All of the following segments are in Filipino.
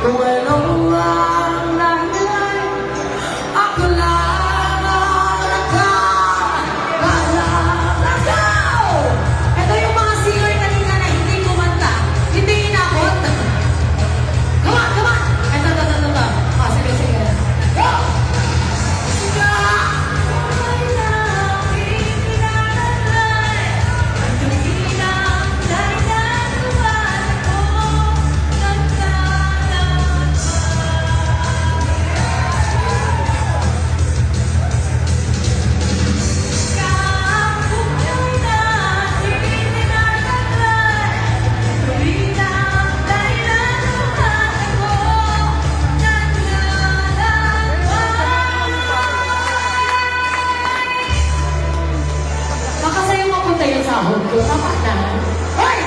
Kung ano ang dahilan, ako lang ang nakakalaw. Ito yung mga singer kanina na hindi kumanta, hindi inabot. Come on, come on! Ito. Oh, sige. Go! Sige! Baka sa'yo mapunta yung sahod ko. Tama na. Hoy!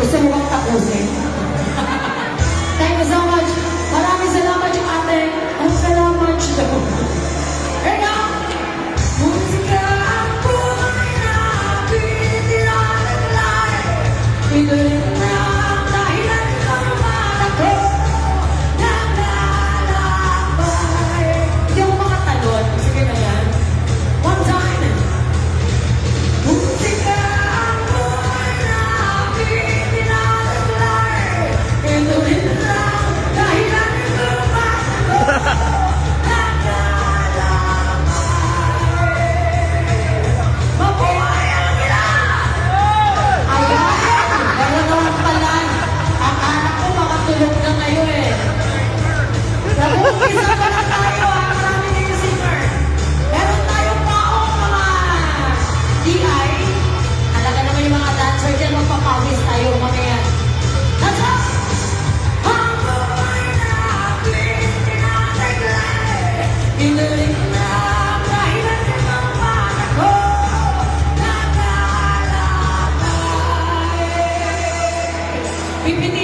Gusto mo bang tapusin? Thank you so much. Maraming salamat yung ate. Ang salamat daw. Here we go. Musika ang buhay na pinilalaglay. Ito rin na ang dahilan ng mata ko. Naglalakbay. Hindi ako makatalon. Sige na yan. One time. Musika ang buhay na pinilalaglay. Ito rin na ang dahilan ng mata ko. Mabuhay ang ilan! Ayan! Meron naman pala. Ang anak ko makatulog na ngayon eh. Nag-umpisa pa lang tayo ha. Marami na yung singer. Meron tayong paong mga DI. Halaga naman yung mga dancer dyan. Magpapawis tayo mamaya. Let's go! Ang buhay natin tinataglay. Inulit na ang dahilan ng mata ko. Naglalakbay. Pipiti